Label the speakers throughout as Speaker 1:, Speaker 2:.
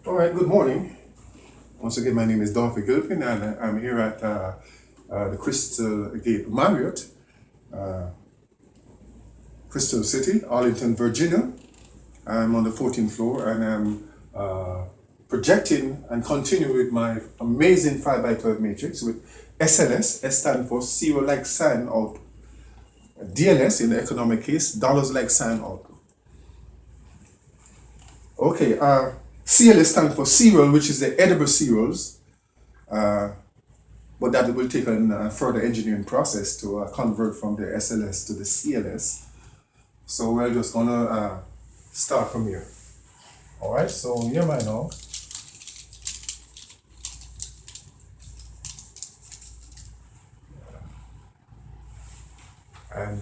Speaker 1: All right, good morning. Once again, my name is Dolphy Gilpin, and I'm here at the Crystal Gate Marriott, Crystal City, Arlington, Virginia. I'm on the 14th floor, and I'm projecting and continuing with my amazing 5 by 12 matrix with SLS. S stand for zero like sign out. DLS in the economic case, dollars like sign out. Okay, CLS stands for cereal, which is the edible cereals. But that will take a further engineering process to convert from the SLS to the CLS. So we're just gonna start from here. All right, so here I know. And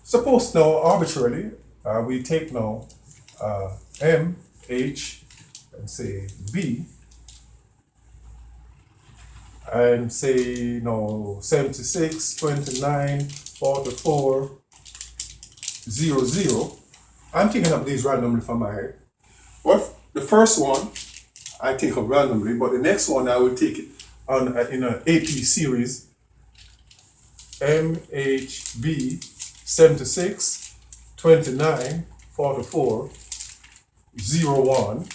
Speaker 1: suppose now arbitrarily, we take now M, H, and say B, and say 76, 29, 44, 0, 0. I'm taking up these randomly from my head. Well, the first one I take up randomly, but the next one I will take it on in an AP series. MHB 76, 29, 44, 01.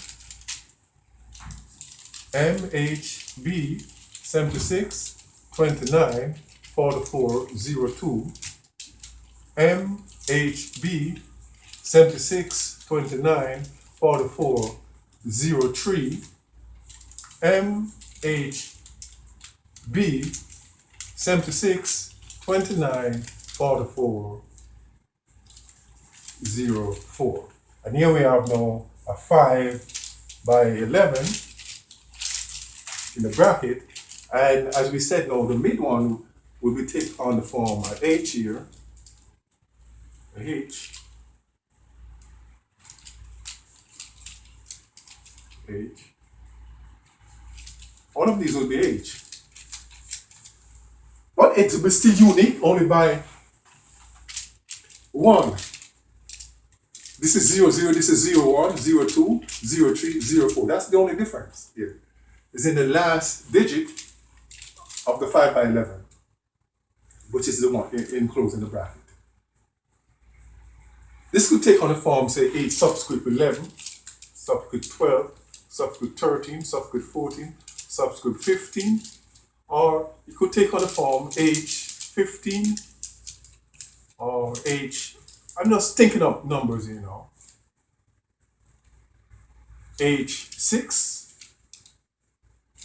Speaker 1: MHB 76, 29, 44, 02. MHB 76, 29, 44, 03. MHB 76, 29, 44, 04. And here we have now a 5 by 11 in the bracket. And as we said now, the mid one will be take on the form H here, H, H. All of these will be H. But it will be still unique only by 1. This is 0, 0, this is 0, 1, 0, 2, 0, 3, 0, 4. That's the only difference here. It's in the last digit of the 5 by 11, which is the one enclosed in the bracket. This could take on the form, say, H subscript 11, subscript 12, subscript 13, subscript 14, subscript 15, or it could take on the form H15 or I'm just thinking of numbers, H6,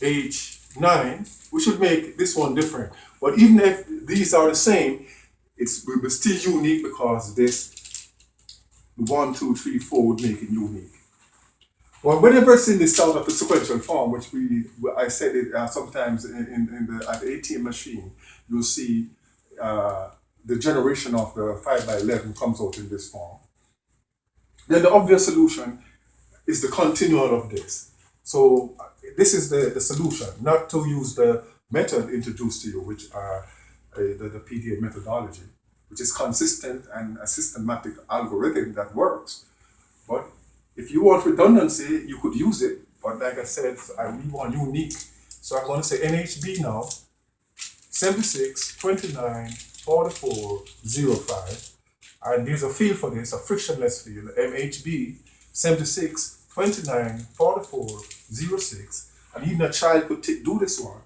Speaker 1: H9, we should make this one different. But even if these are the same, it will be still unique because this 1, 2, 3, 4 would make it unique. Well, whenever it's in the sort of the sequential form, which I said it sometimes at the ATM machine, you'll see the generation of the 5 by 11 comes out in this form. Then the obvious solution is the continuum of this. So this is the solution, not to use the method introduced to you, which are the PDA methodology, which is consistent and a systematic algorithm that works. But if you want redundancy, you could use it. But like I said, we want unique. So I'm going to say NHB now, 76, 29, 44, 05. And there's a field for this, a frictionless field, MHB, 76, 29, 44, 06. And even a child could do this one.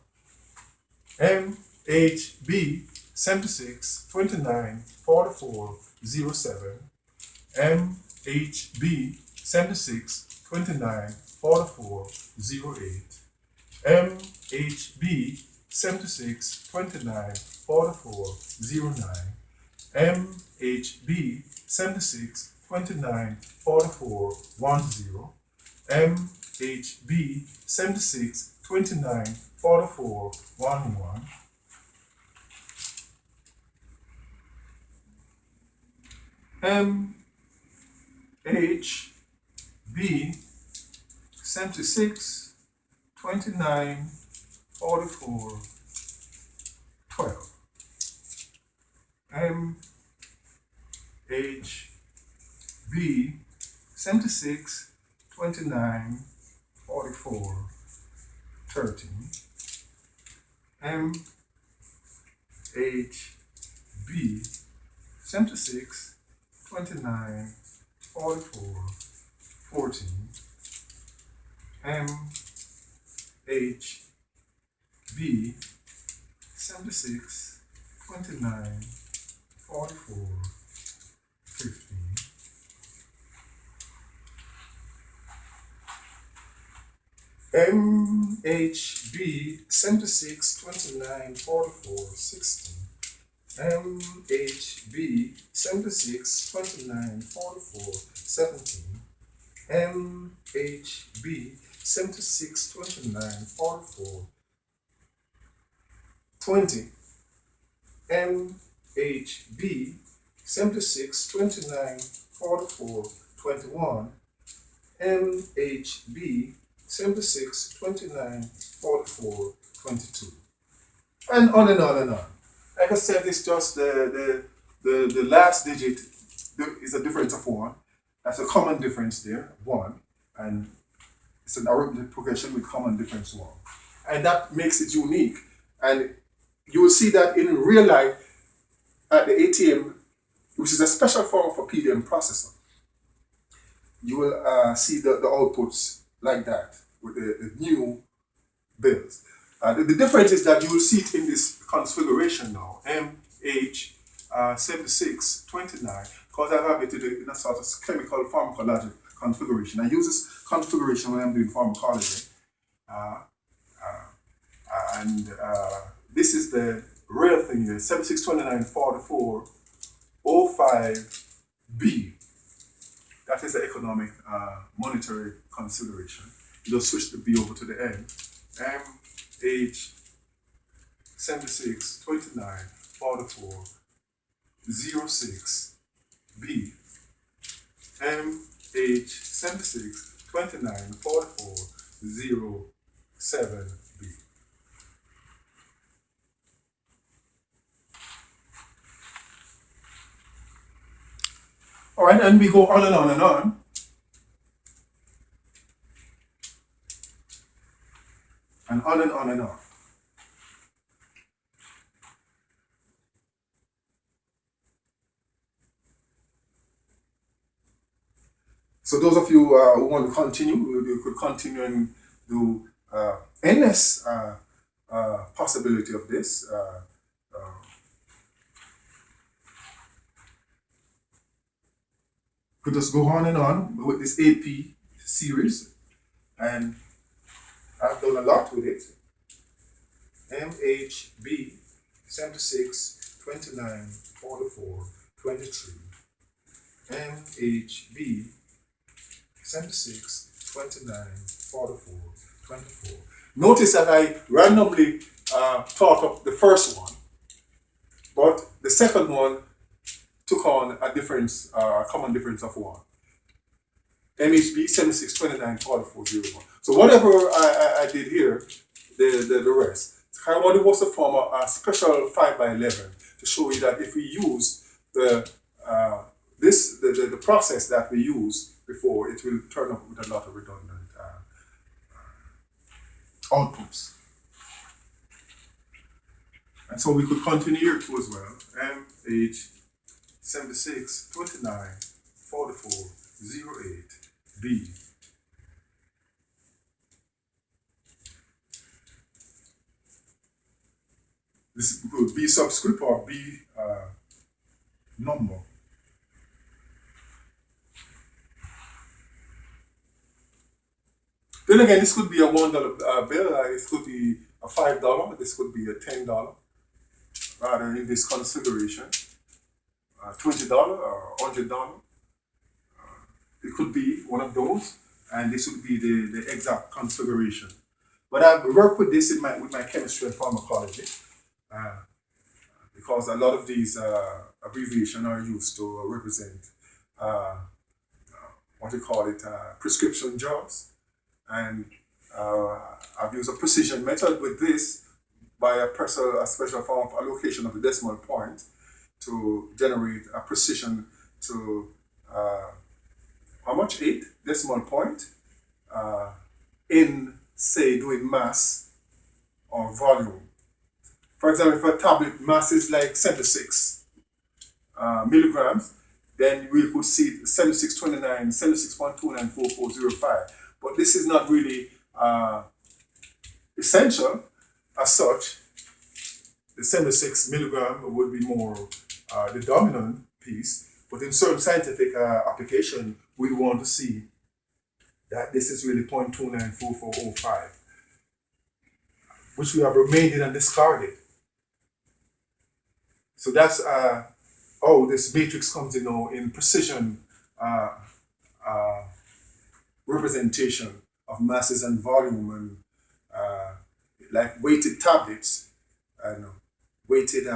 Speaker 1: MHB, 76, 29, 44, 07. MHB, 76, 29, 44, 08. MHB, 76, 29, 44, 09. MHB, 76, 29, 44, 10. MHB, 76, 29, 44, 11. MHB, 76, 29, 44, 12. MHB, 76, 29, 44, 13. M, H, B, 76, 29, 44, 14. M, H, B, 76, 29, 44, 15. M, H, B, 76, 29, 44, 16. M, H, B, 76, 29, 44, 17. M, H, B, 76, 29, 44, 20. M, H, B, 76, 29, 44, 21. M, H, B, 76, 29, 44, 22. And on and on and on. Like I said, it's just the last digit is a difference of 1. That's a common difference there, 1. And it's an arithmetic progression with common difference 1. And that makes it unique. And you will see that in real life at the ATM, which is a special form of a PDM processor. You will see the outputs like that with the new bills. The difference is that you will see it in this configuration now, MH 76, 29, because I have it in a sort of chemical pharmacologic configuration. I use this configuration when I'm doing pharmacology. And this is the real thing here, 76, 29, 44, 05B. That is the economic monetary consideration. You just switch the B over to the N. MH 76, 29, 44, 06B. MH 76, 29, 44, 07B. All right, and we go on and on and on. And on and on and on. So those of you who want to continue, you could continue and do endless possibility of this. Could just go on and on with this AP series, and I've done a lot with it. MHB 76, 29, 44, 23. MHB 76, 29, 44, 24. Notice that I randomly thought of the first one, but the second one took on a difference, common difference of 1. MHB 76, 29, 44, 01. So whatever I did here, the rest. I wanted was to form a special 5x11 to show you that if we use the process that we used before, it will turn up with a lot of redundant outputs. And so we could continue here too as well. MH 76, 29, 44, 08, B. This could be subscript or B number. Then again, this could be a $1 bill, this could be a $5, this could be a $10, rather in this configuration. $20 or $100. It could be one of those, and this would be the exact configuration. But I've worked with this with my chemistry and pharmacology, because a lot of these abbreviations are used to represent what we call it prescription drugs. And I've used a precision method with this by a special form of allocation of the decimal point to generate a precision to how much? 8 decimal point in, say, doing mass or volume. For example, if a tablet mass is like 76 milligrams, then we could see 7629, 76.294405. But this is not really essential as such. The 76 milligram would be more the dominant piece, but in certain scientific application, we want to see that this is really 0.294405, which we have remained and discarded. So that's how this matrix comes in now in precision representation of masses and volume, and like weighted tablets and weighted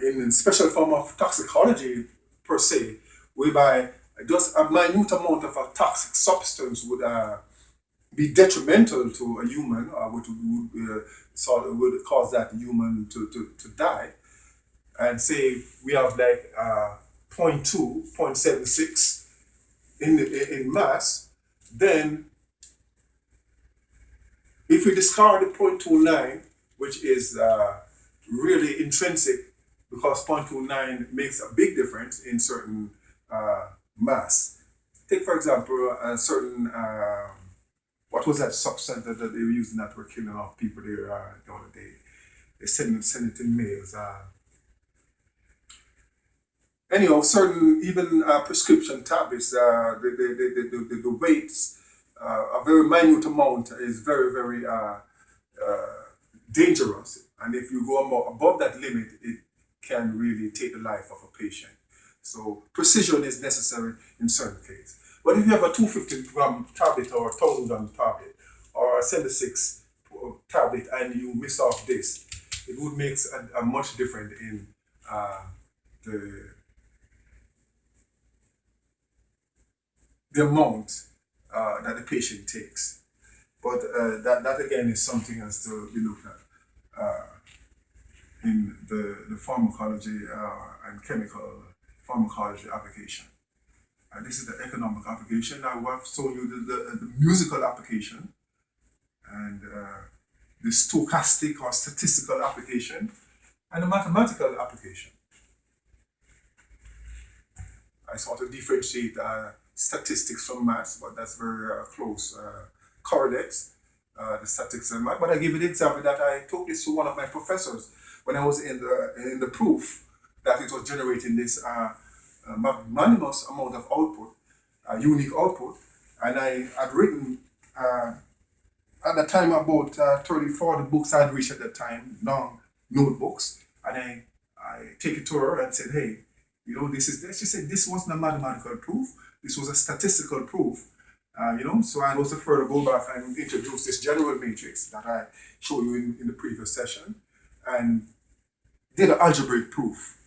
Speaker 1: in special form of toxicology per se, whereby just a minute amount of a toxic substance would be detrimental to a human, or would cause that human to die. And say we have like 0.2, 0.76 in mass, then if we discard the 0.29, which is really intrinsic, because 0.29 makes a big difference in certain mass. Take, for example, a certain, what was that substance that they were using that were killing off people there the other day? They sent it in mails. Anyhow, certain even prescription tablets, the weights, a very minute amount is very, very dangerous. And if you go above that limit, it can really take the life of a patient. So precision is necessary in certain cases. But if you have a 250 gram tablet or a 1,000 gram tablet or a 76 tablet and you miss off this, it would make a much difference in the amount that the patient takes. But that again is something else to be looked at in the pharmacology and chemical pharmacology application. This is the economic application. I have shown you the musical application and the stochastic or statistical application and the mathematical application. I sort of differentiate statistics from maths, but that's very close correlates, the statistics and math. But I give you the example that I took this to one of my professors when I was in the proof that it was generating this magnanimous amount of output, unique output. And I had written at the time about 30, 40 books I'd reached at that time, long notebooks. And I take it to her and said, hey, you know, this is this. She said, this wasn't a mathematical proof. This was a statistical proof. So I also further go back and introduce this general matrix that I showed you in the previous session and did an algebraic proof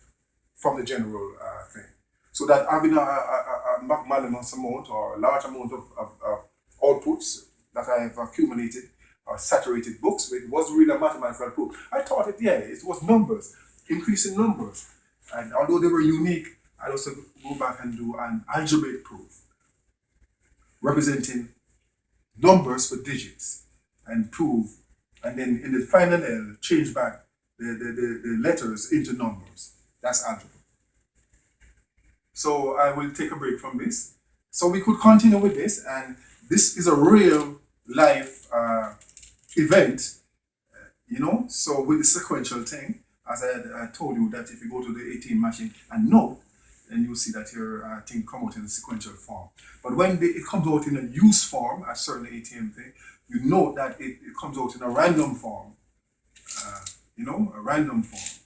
Speaker 1: from the general thing. So that having a magnanimous amount or a large amount of outputs that I have accumulated or saturated books with was really a mathematical proof. I thought it was numbers, increasing numbers. And although they were unique, I also go back and do an algebraic proof representing numbers for digits and prove, and then in the final L, change back the letters into numbers. That's algebra. So I will take a break from this. So we could continue with this, and this is a real life event, so with the sequential thing, as I told you that if you go to the ATM machine and note, then you'll see that your thing come out in a sequential form. But when it comes out in a use form, a certain ATM thing, you note that it comes out in a random form, a random form.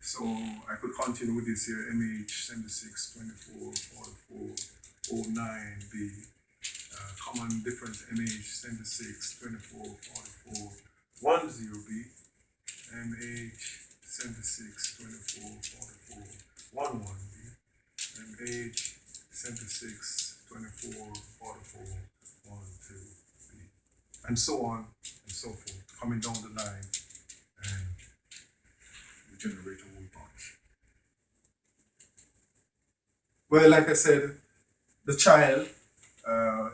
Speaker 1: So I could continue with this here, MH76 24 44 09B, common difference MH76 24 44 10B, MH76 24 44 11B, MH76 24 44 12B, and so on and so forth, coming down the line, and we generate a whole bunch. Well, like I said, the child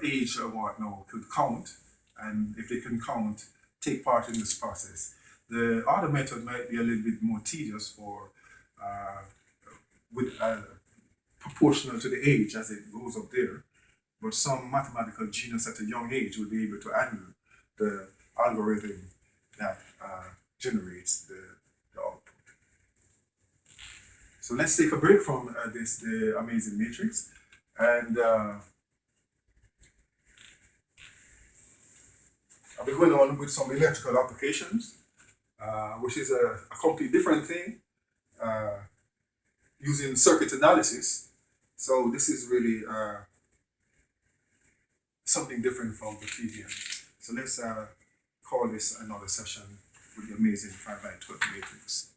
Speaker 1: age or whatnot could count, and if they can count, take part in this process. The other method might be a little bit more tedious for with proportional to the age as it goes up there, but some mathematical genius at a young age will be able to handle the algorithm that generates the output. So let's take a break from the amazing matrix, and I'll be going on with some electrical applications, which is a completely different thing, using circuit analysis. So this is really something different from the previous. So let's call this another session with the amazing 5x12 matrix.